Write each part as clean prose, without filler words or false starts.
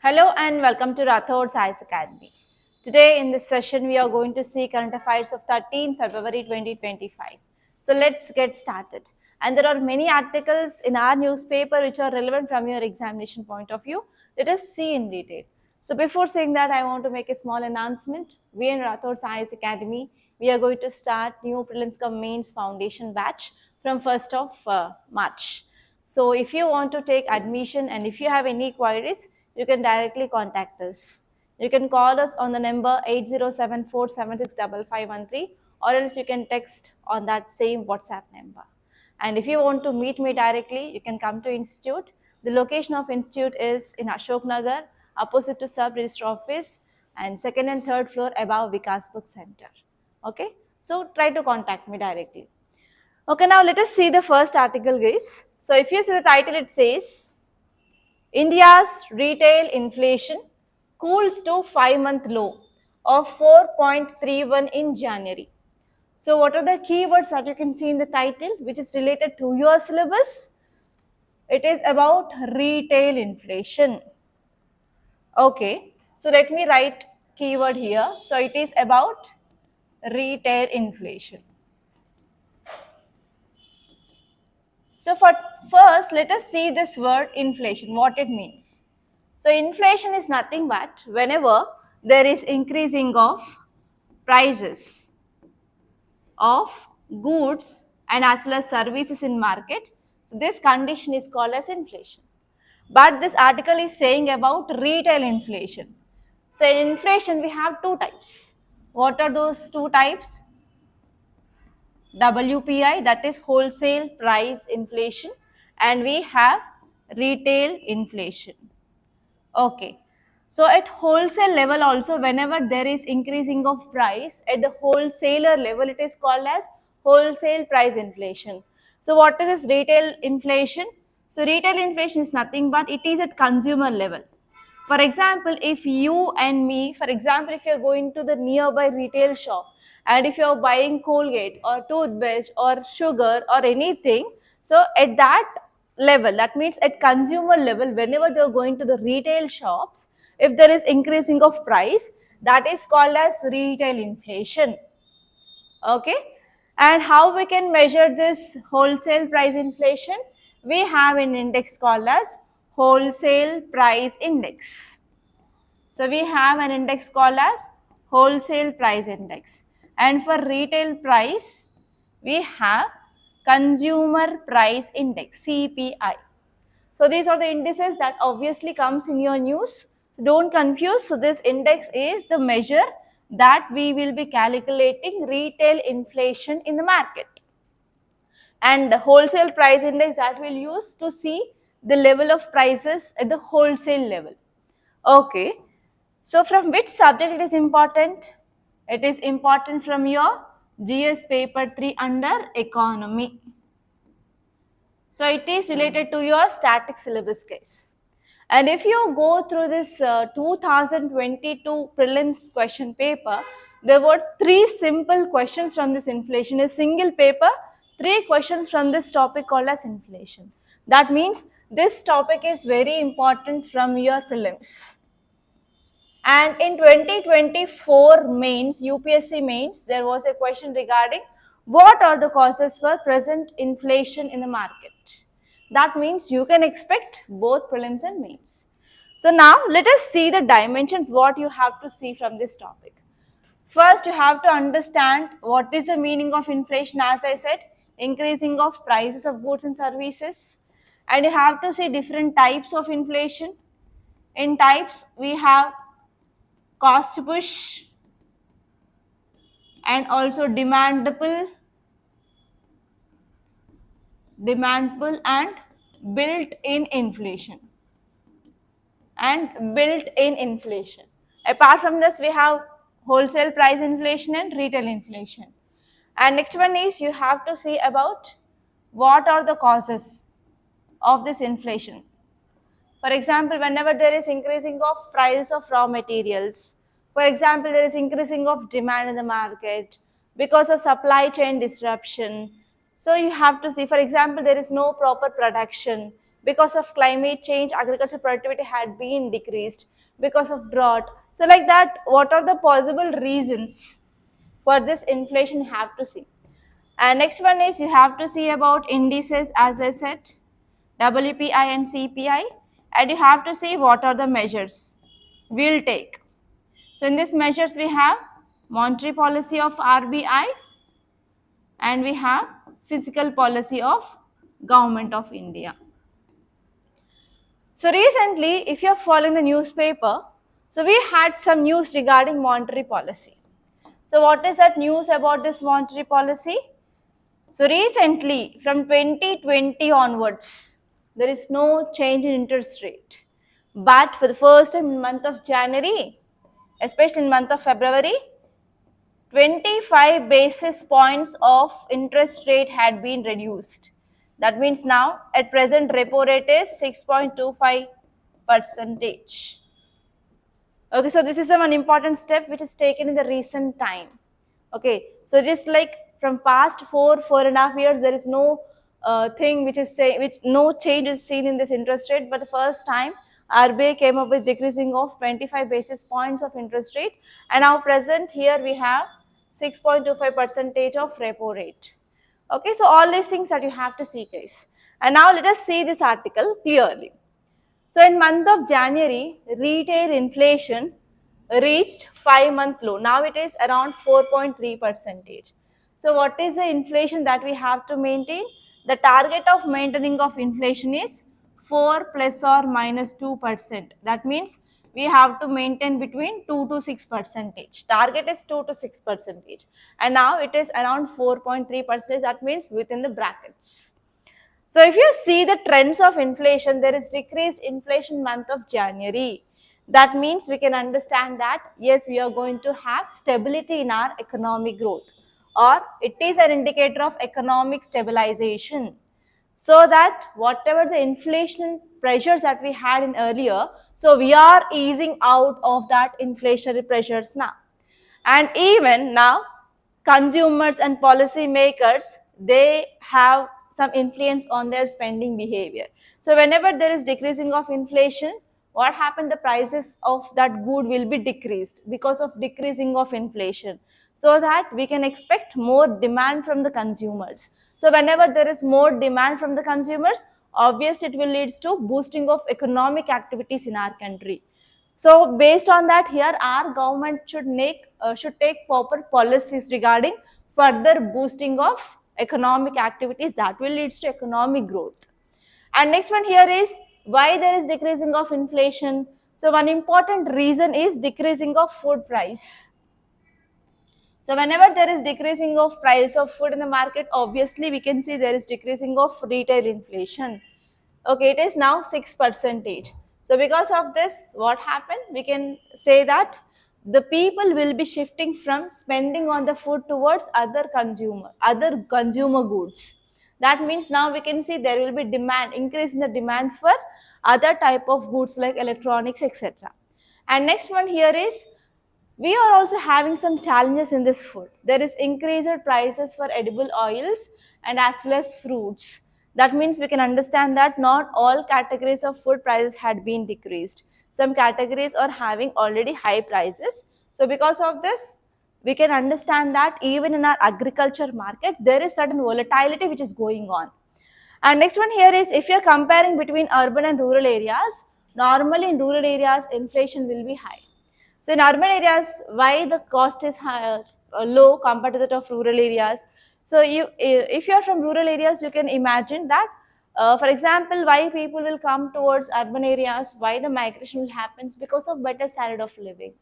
Hello and welcome to Rathod Science Academy. Today in this session we are going to see current affairs of 13 February 2025. So let's get started. And there are many articles in our newspaper which are relevant from your examination point of view. Let us see in detail. So before saying that, I want to make a small announcement. We in Rathod Science Academy, we are going to start new prelims cum mains foundation batch from 1st of March. So if you want to take admission and if you have any queries, you can directly contact us. You can call us on the number 8074765513 or else you can text on that same WhatsApp number. And if you want to meet me directly, you can come to institute. The location of institute is in Ashok Nagar, opposite to sub registrar office and second and third floor above Vikas Book Center. Okay, so try to contact me directly. Okay, now let us see the first article, guys. So if you see the title, it says India's retail inflation cools to 5-month low of 4.31 in January. So what are the keywords that you can see in the title which is related to your syllabus? It is about retail inflation. Okay, so let me write keyword here. So it is about retail inflation. So first, let us see this word inflation, what it means. So inflation is nothing but whenever there is increasing of prices of goods and as well as services in market. So this condition is called as inflation. But this article is saying about retail inflation. So in inflation we have two types. What are those two types? WPI, that is wholesale price inflation, and we have retail inflation. Okay, so at wholesale level also, whenever there is increasing of price at the wholesaler level, it is called as wholesale price inflation. So what is this retail inflation? So retail inflation is nothing but it is at consumer level. For example, if you and me, for example, if you are going to the nearby retail shop and if you are buying Colgate or toothpaste or sugar or anything, so at that level, that means at consumer level, whenever they are going to the retail shops, if there is increasing of price, that is called as retail inflation. Okay, and how we can measure this wholesale price inflation? We have an index called as wholesale price index. So we have an index called as wholesale price index, and for retail price we have consumer price index, CPI. So these are the indices that obviously comes in your news. Don't confuse. So this index is the measure that we will be calculating retail inflation in the market. And the wholesale price index that we'll use to see the level of prices at the wholesale level. Okay. So from which subject it is important? It is important from your GS paper 3 under economy. So it is related to your static syllabus case. And if you go through this 2022 prelims question paper, there were 3 simple questions from this inflation. A single paper, 3 questions from this topic called as inflation. That means this topic is very important from your prelims. And in 2024 mains, UPSC mains, there was a question regarding what are the causes for present inflation in the market. That means you can expect both prelims and mains. So now let us see the dimensions what you have to see from this topic. First, you have to understand what is the meaning of inflation. As I said, increasing of prices of goods and services. And you have to see different types of inflation. In types, we have cost push and also demand pull and built-in inflation. Apart from this, we have wholesale price inflation and retail inflation. And next one is you have to see about what are the causes of this inflation. For example, whenever there is increasing of price of raw materials, for example, there is increasing of demand in the market because of supply chain disruption. So you have to see, for example, there is no proper production because of climate change, agricultural productivity had been decreased. because of drought. So like that, what are the possible reasons for this inflation you have to see. And next one is you have to see about indices, as I said, WPI and CPI, and you have to see what are the measures we'll take. So in these measures we have monetary policy of RBI and we have fiscal policy of Government of India. So recently, if you are following the newspaper, so we had some news regarding monetary policy. So what is that news about this monetary policy? So recently, from 2020 onwards, there is no change in interest rate. But for the first time in month of January, especially in month of February, 25 basis points of interest rate had been reduced. That means now at present repo rate is 6.25 percentage. Okay, so this is one important step which is taken in the recent time. Okay, so just like from past 4.5 years, there is no thing which is which no change is seen in this interest rate, but the first time RBI came up with decreasing of 25 basis points of interest rate, and now present here we have 6.25 percentage of repo rate. Okay, so all these things that you have to see, guys. And now let us see this article clearly. So in month of January, retail inflation reached 5-month low. Now it is around 4.3 percentage. So what is the inflation that we have to maintain? The target of maintaining of inflation is 4 plus or minus 2%. That means we have to maintain between 2 to 6 percentage. Target is 2 to 6 percentage. And now it is around 4.3 percentage. That means within the brackets. So if you see the trends of inflation, there is decreased inflation month of January. That means we can understand that yes, we are going to have stability in our economic growth, or it is an indicator of economic stabilization. So that whatever the inflation pressures that we had in earlier, so we are easing out of that inflationary pressures now. And even now, consumers and policy makers, they have some influence on their spending behavior. So whenever there is decreasing of inflation, what happened? The prices of that good will be decreased because of decreasing of inflation, so that we can expect more demand from the consumers. So whenever there is more demand from the consumers, obviously it will lead to boosting of economic activities in our country. So based on that, here our government should take proper policies regarding further boosting of economic activities that will lead to economic growth. And next one here is why there is decreasing of inflation. So one important reason is decreasing of food price. So whenever there is decreasing of price of food in the market, obviously we can see there is decreasing of retail inflation. Okay, it is now 6 percentage. So because of this, what happened? We can say that the people will be shifting from spending on the food towards other consumer goods. That means now we can see there will be demand, increase in the demand for other type of goods like electronics, etc. And next one here is we are also having some challenges in this food. There is increased prices for edible oils and as well as fruits. That means we can understand that not all categories of food prices had been decreased. Some categories are having already high prices. So because of this, we can understand that even in our agriculture market, there is certain volatility which is going on. And next one here is if you are comparing between urban and rural areas, normally in rural areas, inflation will be high. So in urban areas, why the cost is higher, low compared to that of rural areas? So if you are from rural areas, you can imagine that, for example, why people will come towards urban areas, why the migration will happen because of better standard of living.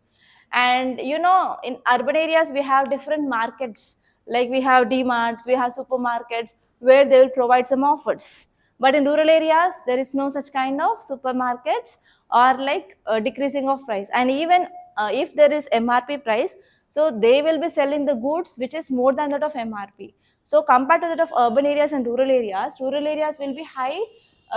And you know, in urban areas, we have different markets, like we have D-marts, we have supermarkets, where they will provide some offers. But in rural areas, there is no such kind of supermarkets or like decreasing of price. And even if there is MRP price, so they will be selling the goods which is more than that of MRP. So compared to that of urban areas and rural areas will be high,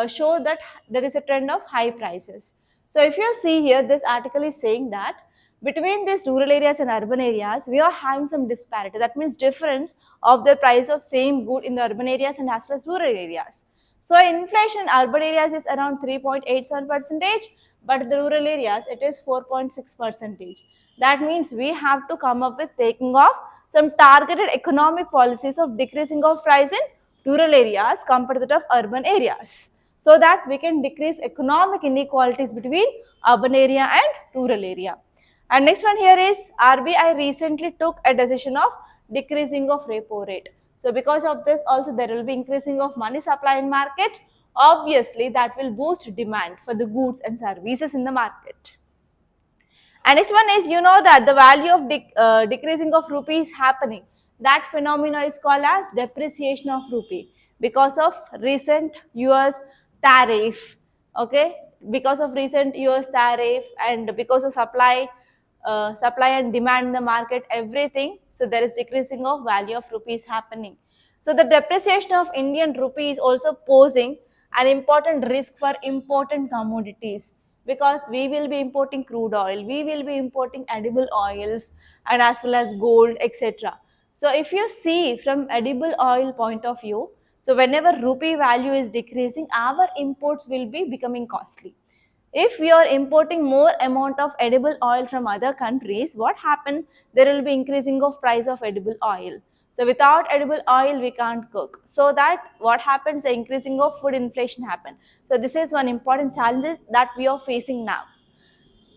show that there is a trend of high prices. So if you see here, this article is saying that between these rural areas and urban areas, we are having some disparity. That means difference of the price of same good in the urban areas and as well as rural areas. So inflation in urban areas is around 3.87 percentage, but the rural areas it is 4.6 percentage. That means we have to come up with taking off some targeted economic policies of decreasing of price in rural areas compared to that of urban areas, so that we can decrease economic inequalities between urban area and rural area. And next one here is RBI recently took a decision of decreasing of repo rate. So because of this also there will be increasing of money supply in market. Obviously that will boost demand for the goods and services in the market. And next one is, you know that the value of decreasing of rupee is happening. That phenomena is called as depreciation of rupee because of recent US tariff. Okay, because of recent US tariff and because of supply and demand in the market, everything. So there is decreasing of value of rupees happening. So the depreciation of Indian rupee is also posing an important risk for important commodities, because we will be importing crude oil, we will be importing edible oils and as well as gold, etc. So if you see from edible oil point of view, so whenever rupee value is decreasing, our imports will be becoming costly. If we are importing more amount of edible oil from other countries, what happen? There will be increasing of price of edible oil. So without edible oil, we can't cook. So that what happens? The increasing of food inflation happen. So this is one important challenge that we are facing now.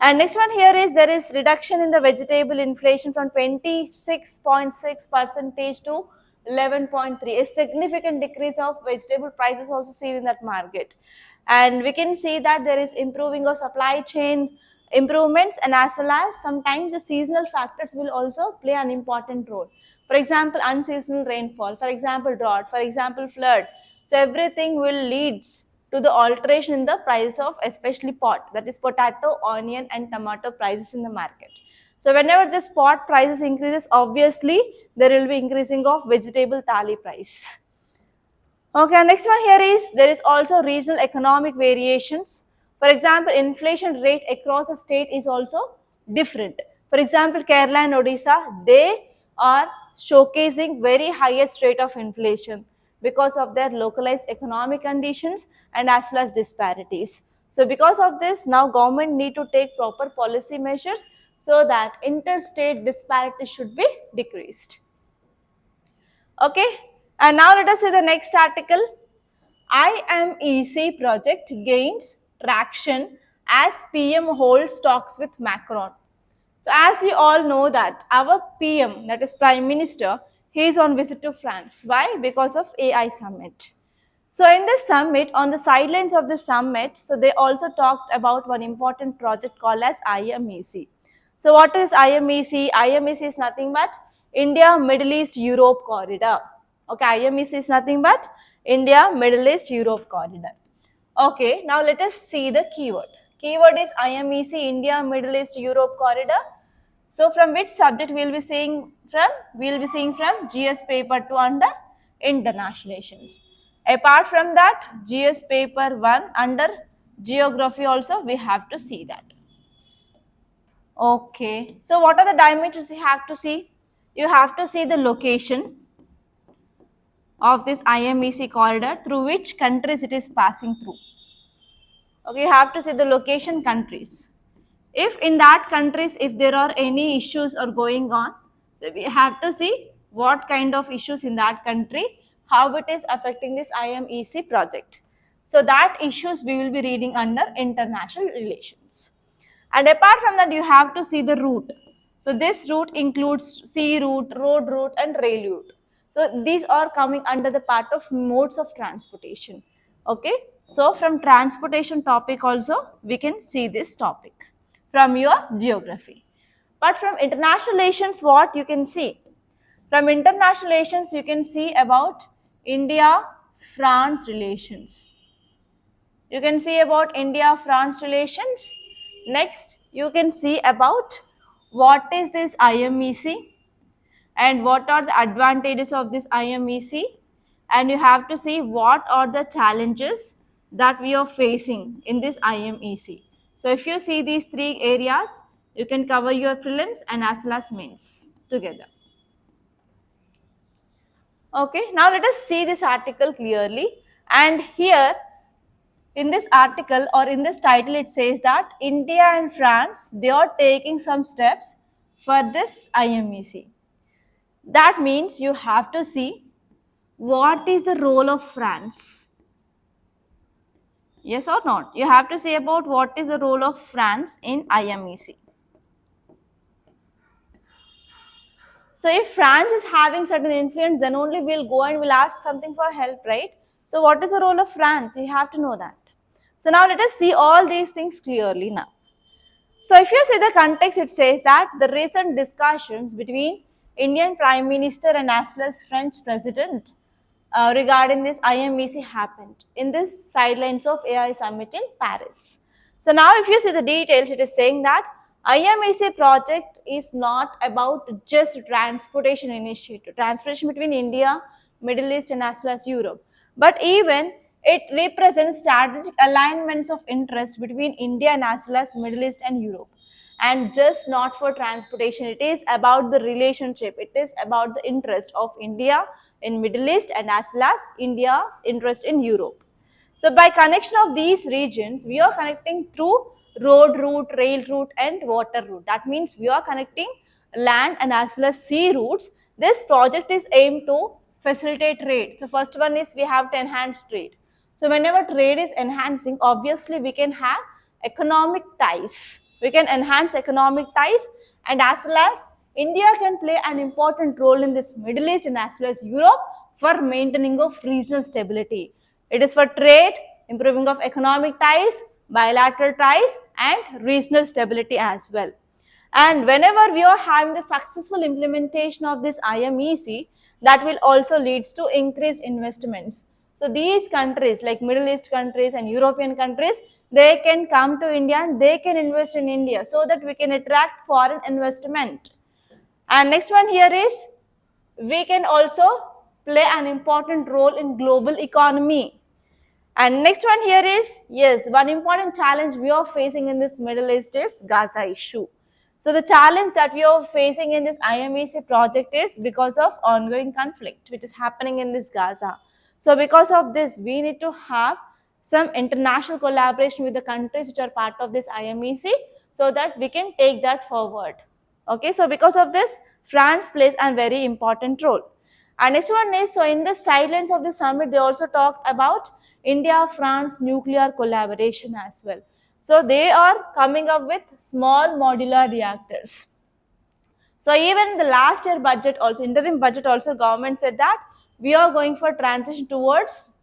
And next one here is there is reduction in the vegetable inflation from 26.6 percentage to 11.3. A significant decrease of vegetable prices also seen in that market. And we can see that there is improving of supply chain improvements, and as well as sometimes the seasonal factors will also play an important role. For example, unseasonal rainfall, for example, drought, for example, flood. So everything will leads to the alteration in the price of especially pot, that is potato, onion and tomato prices in the market. So whenever this pot prices increases, obviously there will be increasing of vegetable thali price. Okay, and next one here is there is also regional economic variations. For example, inflation rate across a state is also different. For example, Kerala and Odisha, they are showcasing very highest rate of inflation because of their localized economic conditions and as well as disparities. So because of this, now government need to take proper policy measures so that interstate disparities should be decreased. Okay, and now let us see the next article. IMEC project gains traction as PM holds talks with Macron. So as you all know that our PM, that is Prime Minister, he is on visit to France. Why? Because of AI summit. So in this summit, on the sidelines of the summit, so they also talked about one important project called as IMEC. So what is IMEC? IMEC is nothing but India, Middle East, Europe corridor. Okay, IMEC is nothing but India, Middle East, Europe corridor. Okay, now let us see the keyword. Keyword is IMEC, India, Middle East, Europe corridor. So from which subject we will be seeing from? We will be seeing from GS paper 2 under international relations. Apart from that, GS paper 1 under geography also we have to see that. Okay, so what are the dimensions you have to see? You have to see the location of this IMEC corridor, through which countries it is passing through. Okay, you have to see the location countries. If in that countries, if there are any issues are going on, so we have to see what kind of issues in that country, how it is affecting this IMEC project. So that issues we will be reading under international relations. And apart from that, you have to see the route. So this route includes sea route, road route and rail route. So these are coming under the part of modes of transportation. Okay. So from transportation topic also, we can see this topic from your geography. But from international relations, what you can see? From international relations, you can see about India-France relations. You can see about India-France relations. Next, you can see about what is this IMEC and what are the advantages of this IMEC, and you have to see what are the challenges that we are facing in this IMEC. So if you see these three areas, you can cover your prelims and as well as mains together. Okay, now let us see this article clearly. And here in this article or in this title it says that India and France, they are taking some steps for this IMEC. That means you have to see what is the role of France. Yes or not? You have to say about what is the role of France in IMEC. So if France is having certain influence, then only we'll go and we'll ask something for help, right? So what is the role of France? You have to know that. So now let us see all these things clearly now. So if you see the context, it says that the recent discussions between Indian Prime Minister and as well as French President regarding this IMEC happened in this sidelines of AI summit in Paris. So now if you see the details, it is saying that IMEC project is not about just transportation initiative, transportation between India, Middle East and as well as Europe, but even it represents strategic alignments of interest between India and as well as Middle East and Europe. And just not for transportation, it is about the relationship, it is about the interest of India in Middle East and as well as India's interest in Europe. So by connection of these regions, we are connecting through road route, rail route and water route. That means we are connecting land and as well as sea routes. This project is aimed to facilitate trade. So first one is we have to enhance trade. So whenever trade is enhancing, obviously we can have economic ties. We can enhance economic ties and as well as India can play an important role in this Middle East and as well as Europe for maintaining of regional stability. It is for trade, improving of economic ties, bilateral ties and regional stability as well. And whenever we are having the successful implementation of this IMEC, that will also leads to increased investments. So these countries like Middle East countries and European countries, they can come to India and they can invest in India so that we can attract foreign investment. And next one here is we can also play an important role in global economy. And next one here is, yes, one important challenge we are facing in this Middle East is Gaza issue. So the challenge that we are facing in this IMEC project is because of ongoing conflict which is happening in this Gaza. So because of this, we need to have some international collaboration with the countries which are part of this IMEC so that we can take that forward. Okay, so because of this, France plays a very important role. And next one is, so in the sidelines of the summit, they also talked about India-France nuclear collaboration as well. So they are coming up with small modular reactors. So even in the last year budget also, interim budget also, government said that we are going for transition towards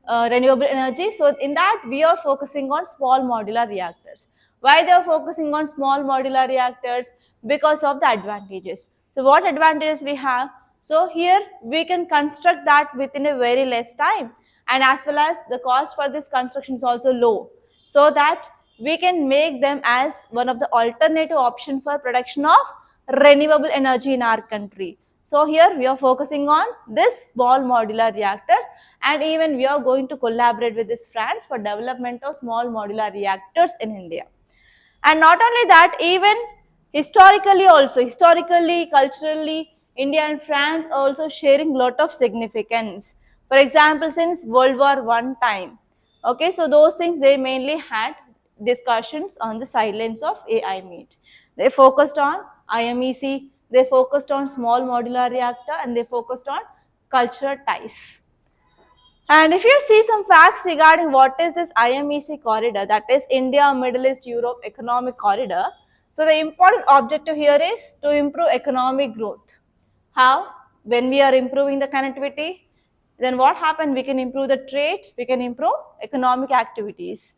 renewable energy. So in that we are focusing on small modular reactors. Why they are focusing on small modular reactors? Because of the advantages. So what advantages we have? So here we can construct that within a very less time, and as well as the cost for this construction is also low, so that we can make them as one of the alternative option for production of renewable energy in our country. So here we are focusing on this small modular reactors, and even we are going to collaborate with this France for development of small modular reactors in India. And not only that, even historically also, historically, culturally, India and France also sharing lot of significance. For example, since World War I time, okay, so those things they mainly had discussions on the sidelines of AI meet. They focused on IMEC, they focused on small modular reactor, and they focused on cultural ties. And if you see some facts regarding what is this IMEC corridor, that is India, Middle East, Europe Economic Corridor. So the important objective here is to improve economic growth. How? When we are improving the connectivity, then what happened? We can improve the trade, we can improve economic activities.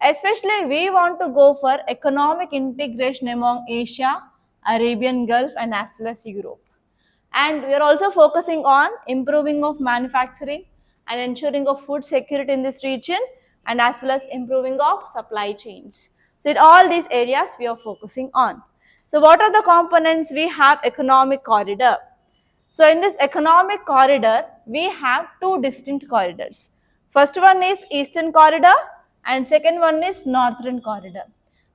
Especially we want to go for economic integration among Asia, Arabian Gulf and as well as Europe. And we are also focusing on improving of manufacturing and ensuring of food security in this region, and as well as improving of supply chains. So in all these areas we are focusing on. So what are the components? We have economic corridor. So in this economic corridor, we have two distinct corridors. First one is Eastern Corridor and second one is Northern Corridor.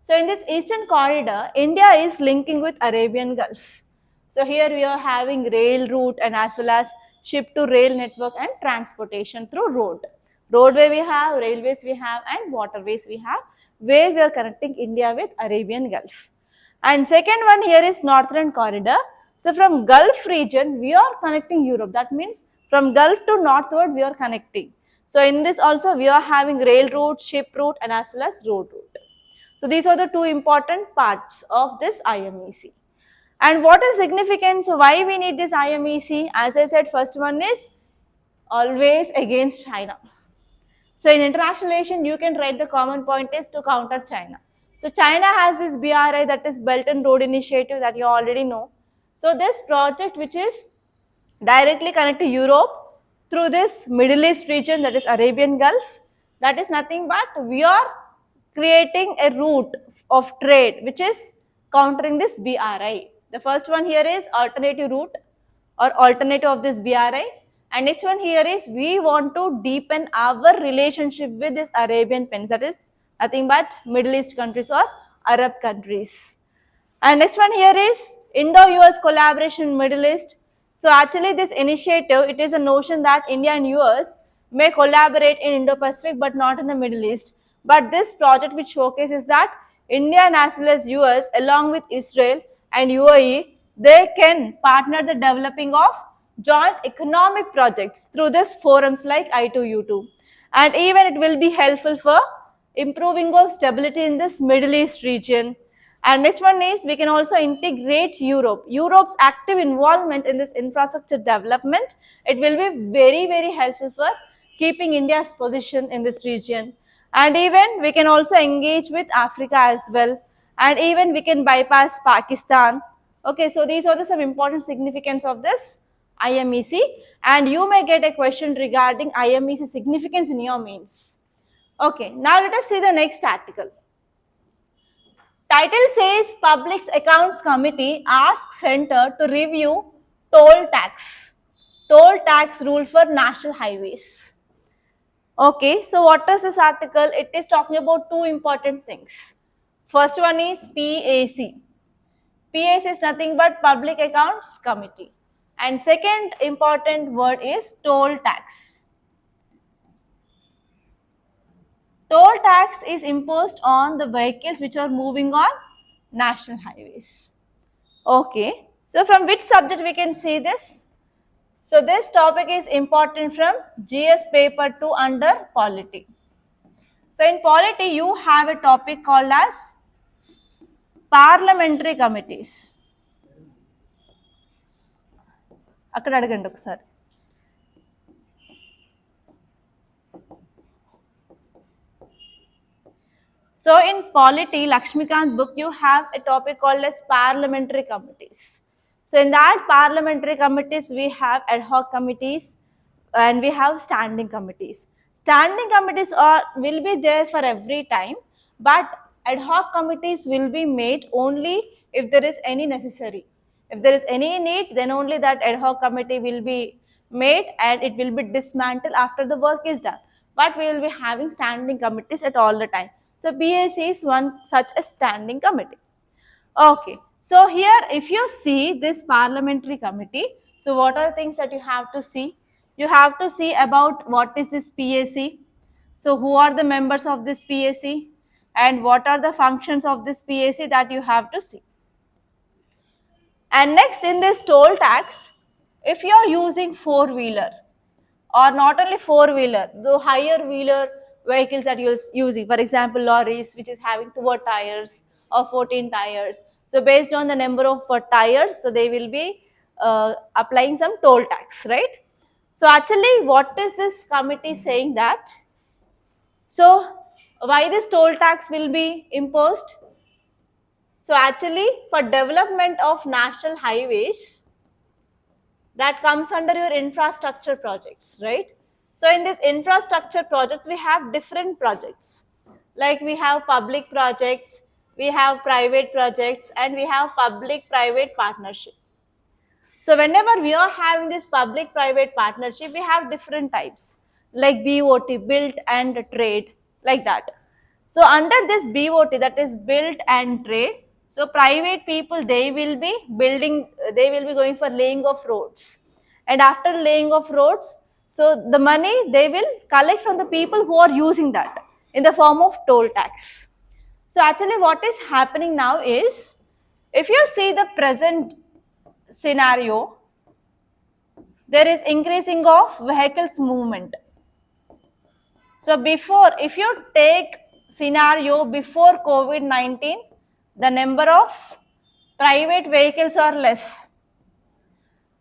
So in this Eastern Corridor, India is linking with Arabian Gulf. So here we are having rail route and as well as ship to rail network and transportation through road. Roadway we have, railways we have, and waterways we have, where we are connecting India with Arabian Gulf. And second one here is Northern Corridor. So from Gulf region, we are connecting Europe. That means from Gulf to northward, we are connecting. So in this also, we are having rail route, ship route, and as well as road route. So these are the two important parts of this IMEC. And what is significance? So why we need this IMEC? As I said, first one is always against China. So in international relation, you can write the common point is to counter China. So China has this BRI, that is Belt and Road Initiative, that you already know. So this project which is directly connected to Europe through this Middle East region, that is Arabian Gulf, that is nothing but we are creating a route of trade which is countering this BRI. The first one here is alternative route or alternative of this BRI, and next one here is we want to deepen our relationship with this Arabian Peninsula, that is nothing but Middle East countries or Arab countries. And next one here is Indo-US collaboration in Middle East. So actually this initiative, it is a notion that India and US may collaborate in Indo-Pacific but not in the Middle East. But this project which showcases that India and as well as US along with Israel and UAE, they can partner the developing of joint economic projects through this forums like I2U2. And even it will be helpful for improving of stability in this Middle East region. And next one is we can also integrate Europe. Europe's active involvement in this infrastructure development, it will be very, very helpful for keeping India's position in this region. And even we can also engage with Africa as well. And even we can bypass Pakistan. Okay, so these are the some important significance of this IMEC. And you may get a question regarding IMEC significance in your mains. Okay, now let us see the next article. Title says Public Accounts Committee asks Centre to review toll tax rule for national highways. Okay, so what is this article? It is talking about two important things. First one is PAC. PAC is nothing but Public Accounts Committee. And second important word is toll tax. Toll tax is imposed on the vehicles which are moving on national highways. Okay, so from which subject we can see this? So this topic is important from GS paper 2 under polity. So in polity you have a topic called as parliamentary committees. అక్కడ అడగండి ఒకసారి. So in polity, Lakshmikant's book, you have a topic called as parliamentary committees. So in that parliamentary committees, we have ad hoc committees and we have standing committees. Standing committees will be there for every time, but ad hoc committees will be made only if there is any necessary. If there is any need, then only that ad hoc committee will be made and it will be dismantled after the work is done. But we will be having standing committees at all the time. So PAC is one such a standing committee. Okay, so here if you see this parliamentary committee, so what are the things that you have to see? You have to see about what is this PAC, so who are the members of this PAC and what are the functions of this PAC that you have to see. And next in this toll tax, if you are using four-wheeler or not only four-wheeler, the higher wheeler vehicles that you're using, for example lorries which is having 12 tires or 14 tires, so based on the number of tires, so they will be applying some toll tax, right? So actually what is this committee saying that, so why this toll tax will be imposed? So actually for development of national highways, that comes under your infrastructure projects, right? So in this infrastructure projects, we have different projects. Like we have public projects, we have private projects, and we have public-private partnership. So whenever we are having this public-private partnership, we have different types like BOT, built and trade, like that. So under this BOT, that is built and trade, so private people, they will be building, they will be going for laying of roads. And after laying of roads, So the money they will collect from the people who are using that in the form of toll tax. So actually what is happening now is, if you see the present scenario, there is increasing of vehicles movement. So before, if you take scenario before COVID-19, the number of private vehicles are less.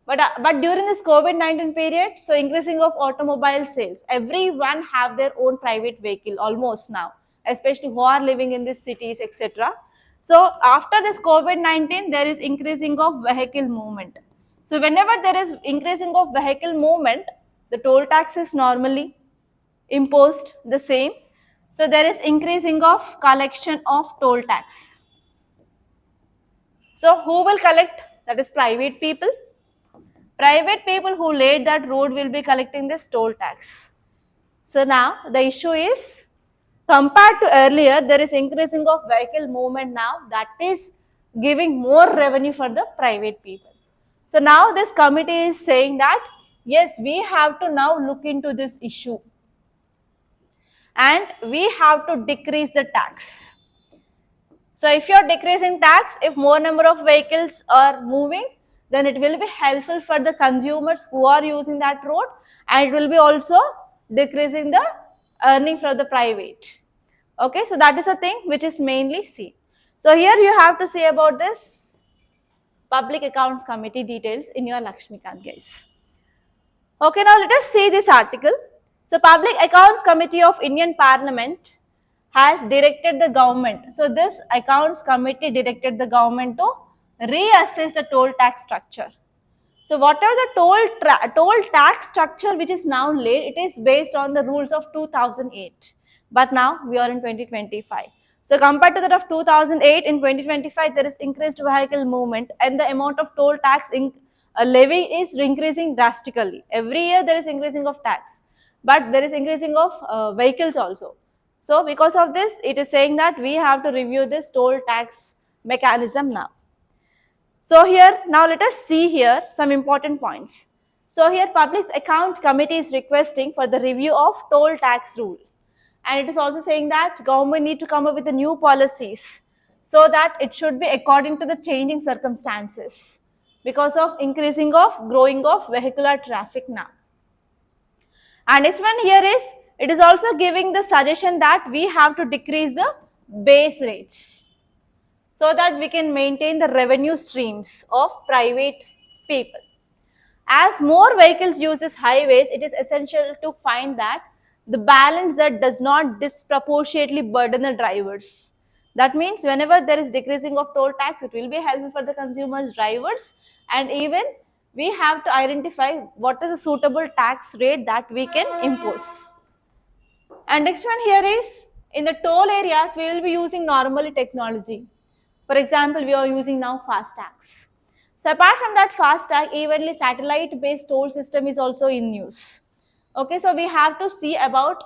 But during this COVID-19 period, so increasing of automobile sales, everyone have their own private vehicle almost now, especially who are living in these cities, etc. So after this COVID-19, there is increasing of vehicle movement. So whenever there is increasing of vehicle movement, the toll tax is normally imposed the same. So there is increasing of collection of toll tax. So who will collect? That is private people. Private people who laid that road will be collecting this toll tax. So now the issue is, compared to earlier, there is increasing of vehicle movement now, that is giving more revenue for the private people. So now this committee is saying that yes, we have to now look into this issue and we have to decrease the tax. So if you are decreasing tax, if more number of vehicles are moving, then it will be helpful for the consumers who are using that road, and it will be also decreasing the earning from the private. Okay, so that is a thing which is mainly seen. So here you have to say about this Public Accounts Committee details in your Lakshmikant, guys. Okay, now let us see this article. So Public Accounts Committee of Indian Parliament has directed the government. So this Accounts Committee directed the government to reassess the toll tax structure. So whatever the toll tax structure which is now laid, it is based on the rules of 2008. But now we are in 2025. So compared to that of 2008, in 2025 there is increased vehicle movement, and the amount of toll tax levy is increasing drastically. Every year there is increasing of tax, but there is increasing of vehicles also. So because of this, it is saying that we have to review this toll tax mechanism now. So here, now let us see here some important points. So here Public Accounts Committee is requesting for the review of toll tax rule. And it is also saying that government need to come up with the new policies so that it should be according to the changing circumstances because of increasing of growing of vehicular traffic now. And next one here is, it is also giving the suggestion that we have to decrease the base rates so that we can maintain the revenue streams of private people. As more vehicles use these highways, it is essential to find that the balance that does not disproportionately burden the drivers. That means whenever there is decreasing of toll tax, it will be helpful for the consumers, drivers, and even we have to identify what is a suitable tax rate that we can impose. And next one here is, in the toll areas, we will be using normally technology. For example, we are using now FASTags. So apart from that FASTag, evenly satellite-based toll system is also in use. Okay, so we have to see about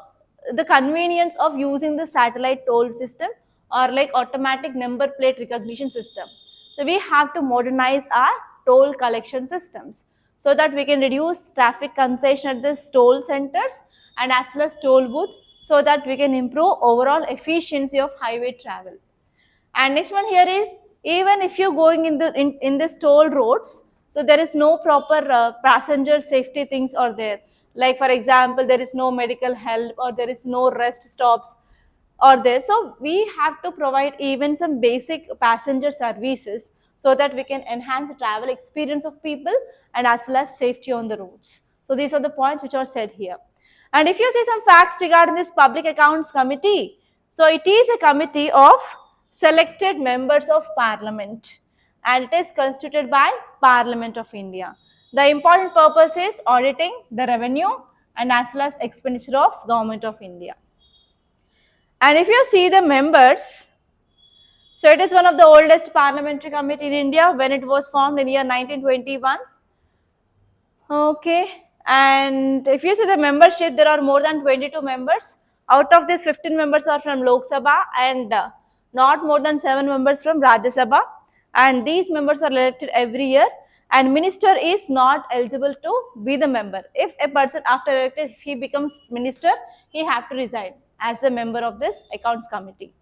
the convenience of using the satellite toll system or like automatic number plate recognition system. So we have to modernize our toll collection systems so that we can reduce traffic congestion at the toll centers and as well as toll booth, so that we can improve overall efficiency of highway travel. And next one here is, even if you're going in this toll roads, so there is no proper passenger safety things are there. Like for example, there is no medical help or there is no rest stops are there. So we have to provide even some basic passenger services so that we can enhance the travel experience of people and as well as safety on the roads. So these are the points which are said here. And if you see some facts regarding this Public Accounts Committee, so it is a committee of selected members of Parliament and it is constituted by Parliament of India. The important purpose is auditing the revenue and as well as expenditure of Government of India. And if you see the members, so it is one of the oldest parliamentary committee in India when it was formed in year 1921. Okay, and if you see the membership, there are more than 22 members. Out of this, 15 members are from Lok Sabha and not more than 7 members from Rajya Sabha, and these members are elected every year, and minister is not eligible to be the member. If a person after elected, if he becomes minister, he have to resign as a member of this accounts committee.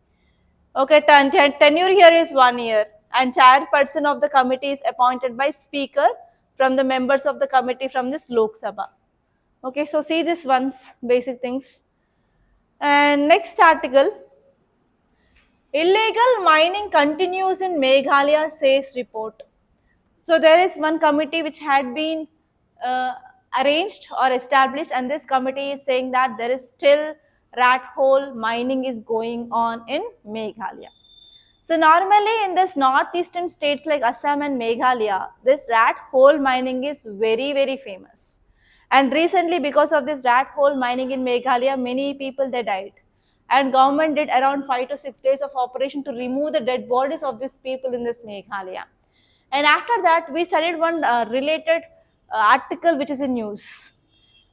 Okay, tenure here is 1 year, and chairperson of the committee is appointed by speaker from the members of the committee from this Lok Sabha. Okay, so see this one's basic things. And next article, illegal mining continues in Meghalaya, says report. So there is one committee which had been arranged or established, and this committee is saying that there is still rat hole mining is going on in Meghalaya. So normally in this northeastern states like Assam and Meghalaya, this rat hole mining is very, very famous. And recently because of this rat hole mining in Meghalaya, many people they died. And government did around 5 to 6 days of operation to remove the dead bodies of these people in this Meghalaya. And after that, we studied one related article which is in news.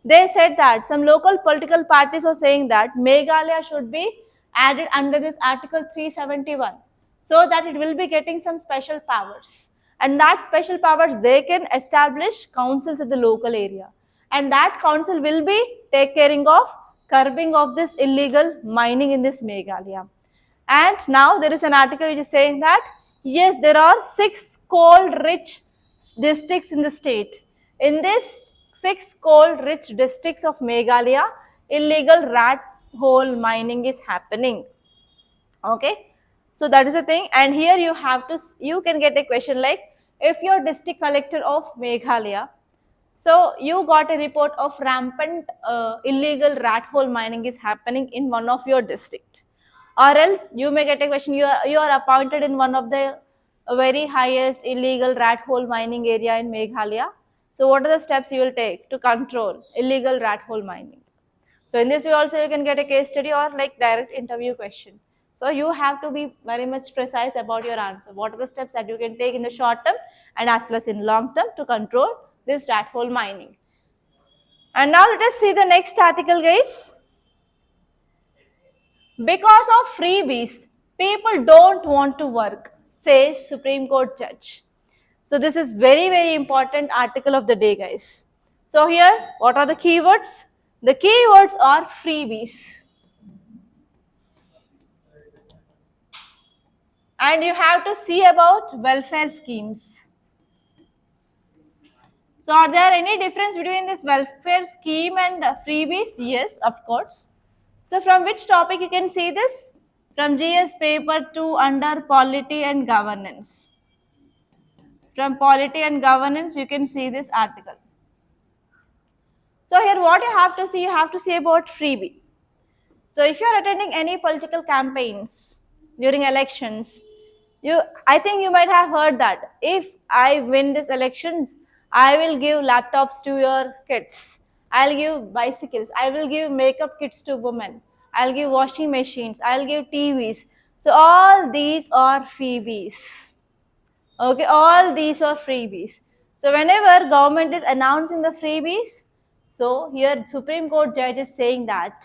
They said that some local political parties are saying that Meghalaya should be added under this Article 371 so that it will be getting some special powers. And that special powers, they can establish councils at the local area. And that council will be take caring of curbing of this illegal mining in this Meghalaya. And now there is an article which is saying that yes, there are 6 coal rich districts in the state. In this 6 coal rich districts of Meghalaya, illegal rat hole mining is happening. Okay, so that is the thing. And here you have to, you can get a question like, if you're district collector of Meghalaya, so you got a report of rampant illegal rat hole mining is happening in one of your district, or else you may get a question, you are appointed in one of the very highest illegal rat hole mining area in Meghalaya. So what are the steps you will take to control illegal rat hole mining? So in this way also you can get a case study or like direct interview question. So you have to be very much precise about your answer. What are the steps that you can take in the short term and as well as in long term to control this rat hole mining? And now let us see the next article, guys. Because of freebies, people don't want to work, says Supreme Court judge. So this is very, very important article of the day, guys. So here, what are the keywords? The keywords are freebies. And you have to see about welfare schemes. So are there any difference between this welfare scheme and freebies? Yes, of course. So from which topic you can see this? From GS paper 2 under polity and governance. From polity and governance you can see this article. So here what you have to see about freebie. So if you are attending any political campaigns during elections, I think you might have heard that if I win these elections, I will give laptops to your kids. I'll give bicycles. I will give makeup kits to women. I'll give washing machines. I'll give TVs. So all these are freebies. Okay, all these are freebies. So whenever government is announcing the freebies, so here Supreme Court judge is saying that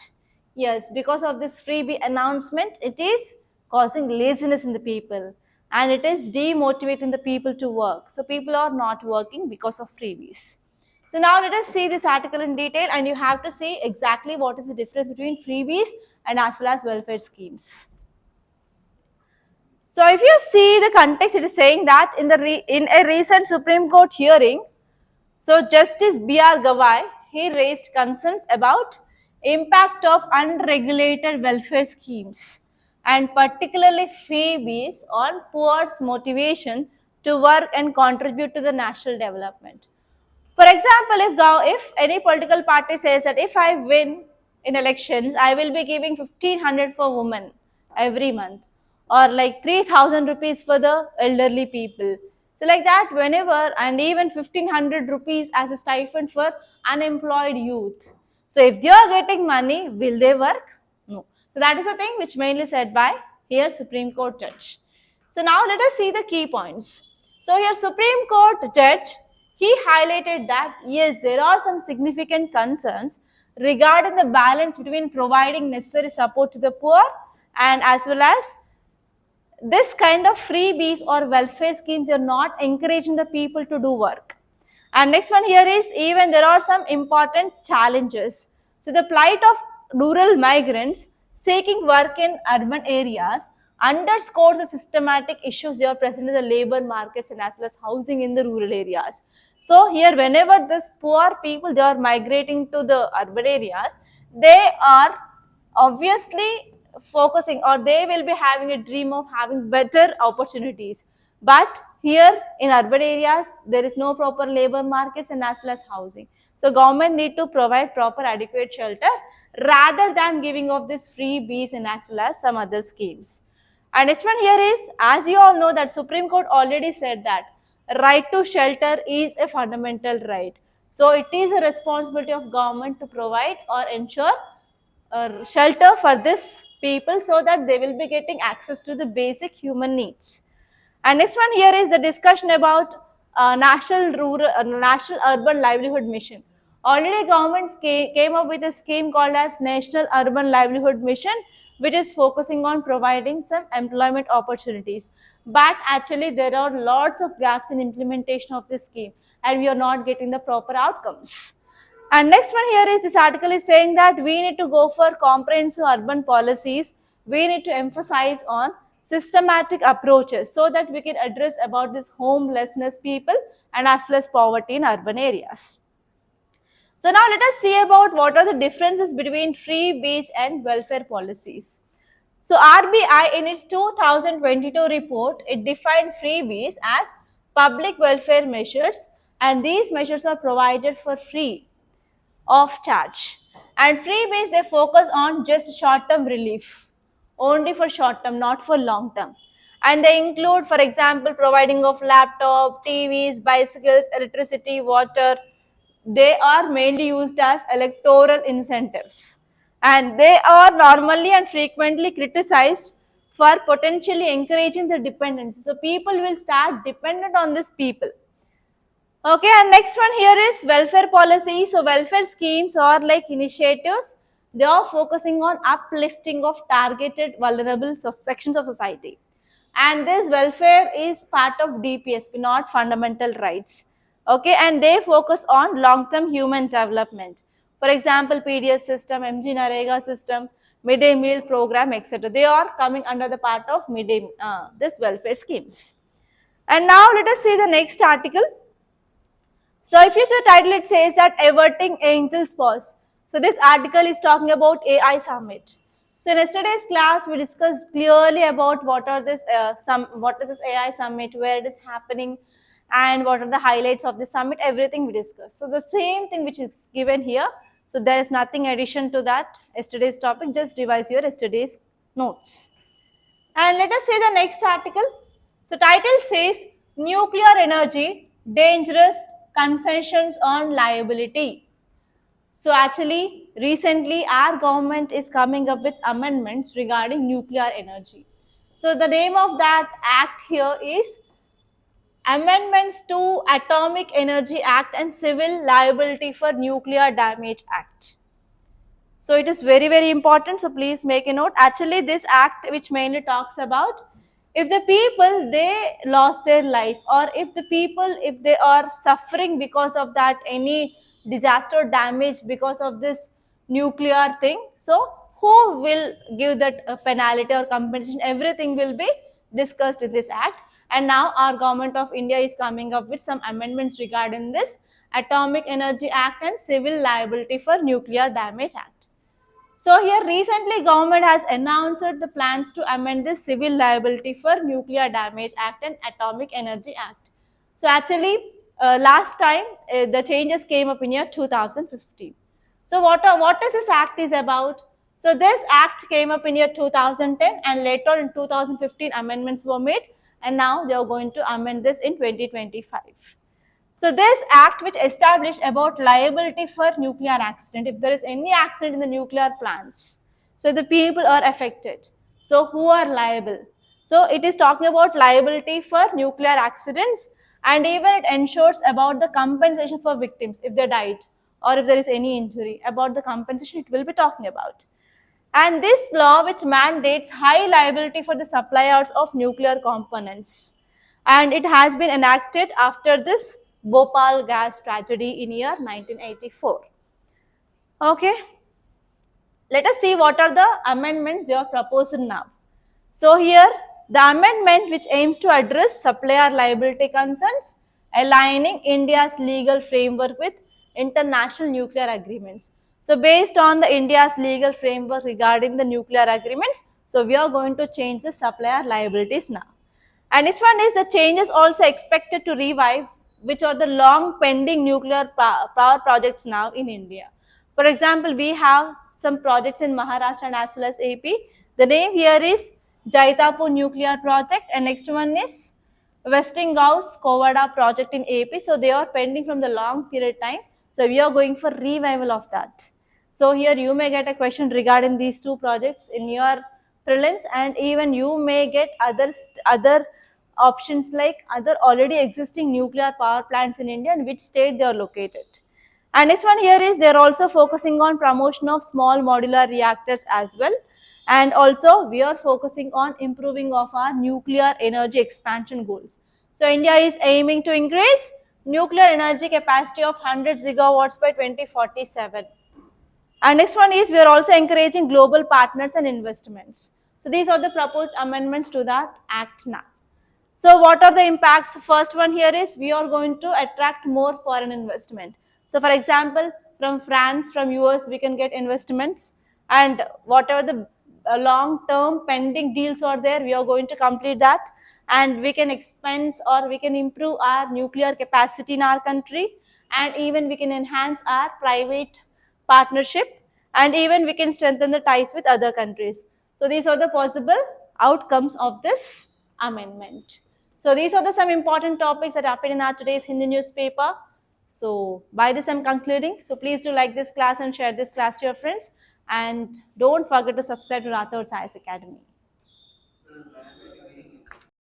yes, because of this freebie announcement, it is causing laziness in the people and it is demotivating the people to work. So people are not working because of freebies. So now let us see this article in detail, and you have to see exactly what is the difference between freebies and as well as welfare schemes. So if you see the context, it is saying that in a recent Supreme Court hearing, so Justice B.R. Gawai, he raised concerns about impact of unregulated welfare schemes and particularly freebies on poor's motivation to work and contribute to the national development. For example, if any political party says that if I win in elections, I will be giving 1500 for women every month, or like 3000 rupees for the elderly people. So like that, whenever, and even 1500 rupees as a stipend for unemployed youth. So if they are getting money, will they work? No. So that is the thing which mainly said by here Supreme Court judge. So now let us see the key points. So here Supreme Court judge, he highlighted that yes, there are some significant concerns regarding the balance between providing necessary support to the poor and as well as this kind of freebies or welfare schemes, you're not encouraging the people to do work. And next one here is, even there are some important challenges. So the plight of rural migrants seeking work in urban areas underscores the systematic issues they are present in the labor markets and as well as housing in the rural areas. So here, whenever this poor people, they are migrating to the urban areas, they are obviously focusing, or they will be having a dream of having better opportunities. But here in urban areas, there is no proper labor markets and as well as housing. So government need to provide proper adequate shelter rather than giving off this freebies and as well as some other schemes. And next one here is, as you all know that Supreme Court already said that right to shelter is a fundamental right. So it is a responsibility of government to provide or ensure shelter for this people so that they will be getting access to the basic human needs. And next one here is the discussion about national urban livelihood mission. Already governments came up with a scheme called as National Urban Livelihood Mission, which is focusing on providing some employment opportunities. But actually there are lots of gaps in implementation of this scheme and we are not getting the proper outcomes. And next one here is, this article is saying that we need to go for comprehensive urban policies. We need to emphasize on systematic approaches so that we can address about this homelessness people and as well as poverty in urban areas. So now let us see about what are the differences between freebies and welfare policies. So RBI in its 2022 report, it defined freebies as public welfare measures, and these measures are provided for free of charge. And freebies, they focus on just short-term relief, only for short-term, not for long-term. And they include, for example, providing of laptop, TVs, bicycles, electricity, water. They are mainly used as electoral incentives. And they are normally and frequently criticized for potentially encouraging the dependency. So people will start dependent on these people. Okay, and next one here is welfare policy. So welfare schemes are like initiatives. They are focusing on uplifting of targeted vulnerable sections of society. And this welfare is part of DPSP, not fundamental rights. Okay, and they focus on long-term human development. For example, PDS system, MG Narega system, midday meal program, etc. They are coming under the part of midday this welfare schemes. And now let us see the next article. So if you see the title, it says that averting angel's pause. So this article is talking about AI summit. So in yesterday's class, we discussed clearly about what is this AI summit, where it is happening, and what are the highlights of the summit. Everything we discussed. So the same thing which is given here. So there is nothing addition to that yesterday's topic. Just revise your yesterday's notes. And let us see the next article. So title says nuclear energy dangerous, concessions on liability. So actually recently our government is coming up with amendments regarding nuclear energy. So the name of that act here is Amendments to Atomic Energy Act and Civil Liability for Nuclear Damage Act. So it is very, very important. So please make a note. Actually this act which mainly talks about if the people, they lost their life, or if the people, if they are suffering because of that any disaster or damage because of this nuclear thing, so who will give that penalty or compensation, everything will be discussed in this act. And now our government of India is coming up with some amendments regarding this Atomic Energy Act and Civil Liability for Nuclear Damage Act. So here recently government has announced the plans to amend the Civil Liability for Nuclear Damage Act and Atomic Energy Act. So actually last time the changes came up in year 2015. So what is this act is about? So this act came up in year 2010 and later in 2015 amendments were made, and now they are going to amend this in 2025. So this act which established about liability for nuclear accident, if there is any accident in the nuclear plants, so the people are affected. So who are liable? So it is talking about liability for nuclear accidents, and even it ensures about the compensation for victims if they died or if there is any injury. About the compensation it will be talking about. And this law which mandates high liability for the suppliers of nuclear components. And it has been enacted after this Bhopal gas tragedy in year 1984. Okay. Let us see what are the amendments they are proposing now. So here the amendment which aims to address supplier liability concerns, aligning India's legal framework with international nuclear agreements. So based on the India's legal framework regarding the nuclear agreements, so we are going to change the supplier liabilities now. And this one is the changes also expected to revive which are the long pending nuclear power projects now in India. For example, we have some projects in Maharashtra and as well as AP. The name here is Jaitapur Nuclear Project, and next one is Westinghouse Kovada project in AP. So they are pending from the long period time. So we are going for revival of that. So here you may get a question regarding these two projects in your prelims, and even you may get other options like other already existing nuclear power plants in India and which state they are located. And next one here is they are also focusing on promotion of small modular reactors as well. And also we are focusing on improving of our nuclear energy expansion goals. So India is aiming to increase nuclear energy capacity of 100 gigawatts by 2047. And next one is we are also encouraging global partners and investments. So these are the proposed amendments to that act now. So what are the impacts? First one here is we are going to attract more foreign investment. So for example, from France, from US, we can get investments, and whatever the long-term pending deals are there, we are going to complete that, and we can expand or we can improve our nuclear capacity in our country, and even we can enhance our private partnership, and even we can strengthen the ties with other countries. So these are the possible outcomes of this amendment. So these are the some important topics that happened in our today's Hindi newspaper. So by this I'm concluding. So please do like this class and share this class to your friends, and don't forget to subscribe to Rathod Science Academy.